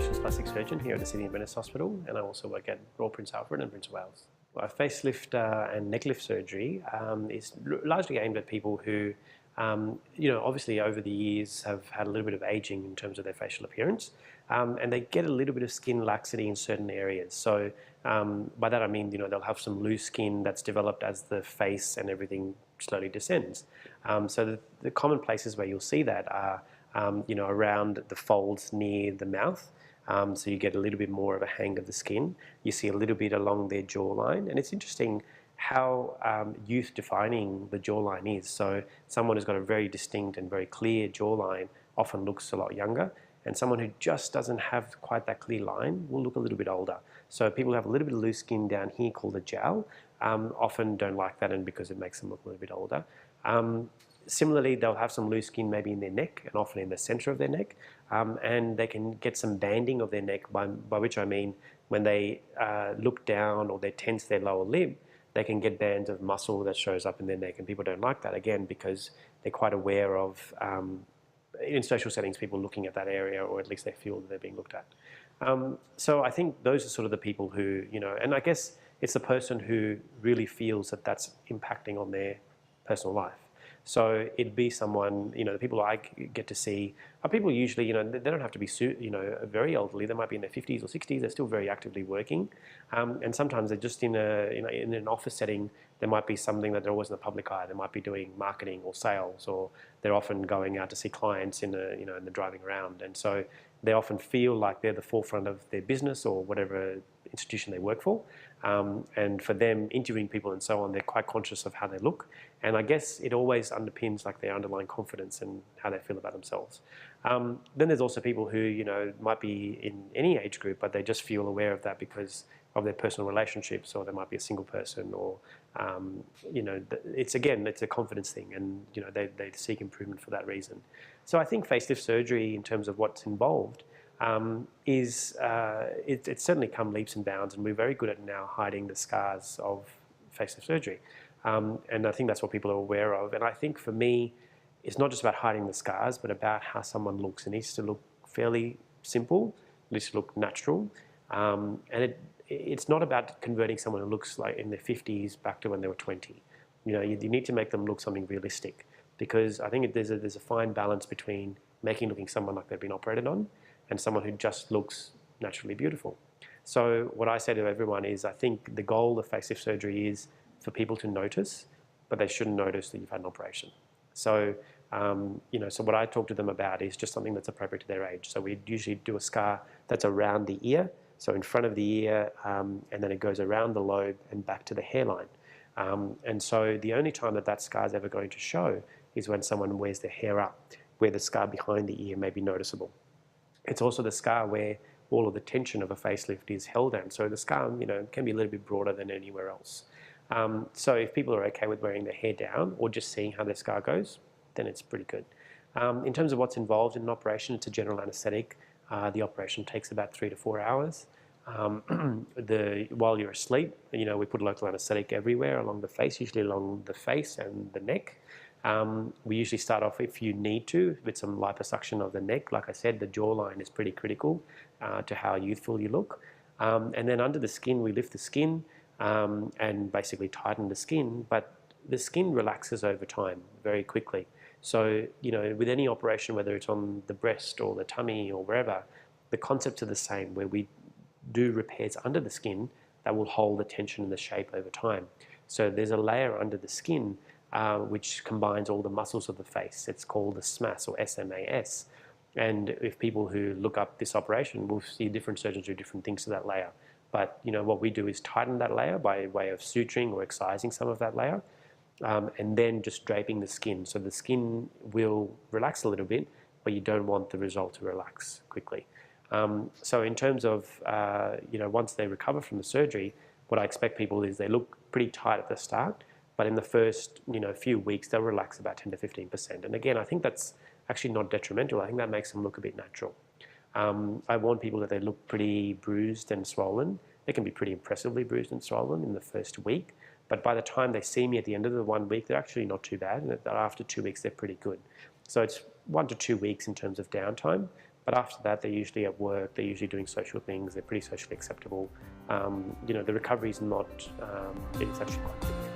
specialist plastic surgeon here at the Sydney Adventist Hospital, and I also work at Royal Prince Alfred and Prince of Wales. Facelift and necklift surgery is largely aimed at people who, obviously over the years have had a little bit of aging in terms of their facial appearance, and they get a little bit of skin laxity in certain areas. So by that I mean, they'll have some loose skin that's developed as the face and everything slowly descends. So the common places where you'll see that are, around the folds near the mouth. So you get a little bit more of a hang of the skin. You see a little bit along their jawline, and it's interesting how youth defining the jawline is. So someone who's got a very distinct and very clear jawline often looks a lot younger, and someone who just doesn't have quite that clear line will look a little bit older. So people who have a little bit of loose skin down here called the jowl often don't like that, and because it makes them look a little bit older. Similarly, they'll have some loose skin maybe in their neck and often in the center of their neck, and they can get some banding of their neck, by which I mean when they look down or they tense their lower lip, they can get bands of muscle that shows up in their neck, and people don't like that, again, because they're quite aware of, in social settings, people looking at that area, or at least they feel that they're being looked at. So I think those are sort of the people who, and I guess it's the person who really feels that that's impacting on their personal life. So it'd be someone, the people I get to see are people usually, they don't have to be, very elderly. They might be in their 50s or 60s. They're still very actively working. And sometimes they're just in an office setting. There might be something that they're always in the public eye. They might be doing marketing or sales, or they're often going out to see clients and they're driving around. And so they often feel like they're the forefront of their business or whatever institution they work for. And for them, interviewing people and so on, they're quite conscious of how they look. And I guess it always underpins like their underlying confidence and how they feel about themselves. Then there's also people who, might be in any age group, but they just feel aware of that because of their personal relationships, or they might be a single person, or, it's a confidence thing, and, they seek improvement for that reason. So I think facelift surgery, in terms of what's involved, it's certainly come leaps and bounds, and we're very good at now hiding the scars of facelift surgery. And I think that's what people are aware of. And I think for me, it's not just about hiding the scars, but about how someone looks. It needs to look fairly simple, it needs to look natural. And it's not about converting someone who looks like in their 50s back to when they were 20. You need to make them look something realistic, because I think there's a fine balance between looking someone like they've been operated on and someone who just looks naturally beautiful. So what I say to everyone is, I think the goal of facelift surgery is for people to notice, but they shouldn't notice that you've had an operation. So, so what I talk to them about is just something that's appropriate to their age. So we usually do a scar that's around the ear, so in front of the ear, and then it goes around the lobe and back to the hairline. And so the only time that scar is ever going to show is when someone wears their hair up, where the scar behind the ear may be noticeable. It's also the scar where all of the tension of a facelift is held down. So the scar, can be a little bit broader than anywhere else. So if people are okay with wearing their hair down or just seeing how their scar goes, then it's pretty good. In terms of what's involved in an operation, it's a general anaesthetic. The operation takes about 3 to 4 hours. While you're asleep, we put local anaesthetic everywhere along the face, usually along the face and the neck. We usually start off, if you need to, with some liposuction of the neck. Like I said, the jawline is pretty critical to how youthful you look. And then under the skin, we lift the skin and basically tighten the skin, but the skin relaxes over time very quickly. So, with any operation, whether it's on the breast or the tummy or wherever, the concepts are the same, where we do repairs under the skin that will hold the tension and the shape over time. So there's a layer under the skin which combines all the muscles of the face. It's called the SMAS, or SMAS. And if people who look up this operation, will see different surgeons do different things to that layer. But what we do is tighten that layer by way of suturing or excising some of that layer, and then just draping the skin. So the skin will relax a little bit, but you don't want the result to relax quickly. So in terms of, once they recover from the surgery, what I expect people is they look pretty tight at the start, but in the first, few weeks, they'll relax about 10 to 15%. And again, I think that's actually not detrimental. I think that makes them look a bit natural. I warn people that they look pretty bruised and swollen. They can be pretty impressively bruised and swollen in the first week, but by the time they see me at the end of the 1 week, they're actually not too bad, and after 2 weeks, they're pretty good. So it's 1 to 2 weeks in terms of downtime, But after that, they're usually at work, they're usually doing social things, they're pretty socially acceptable. The recovery is not, it's actually quite quick.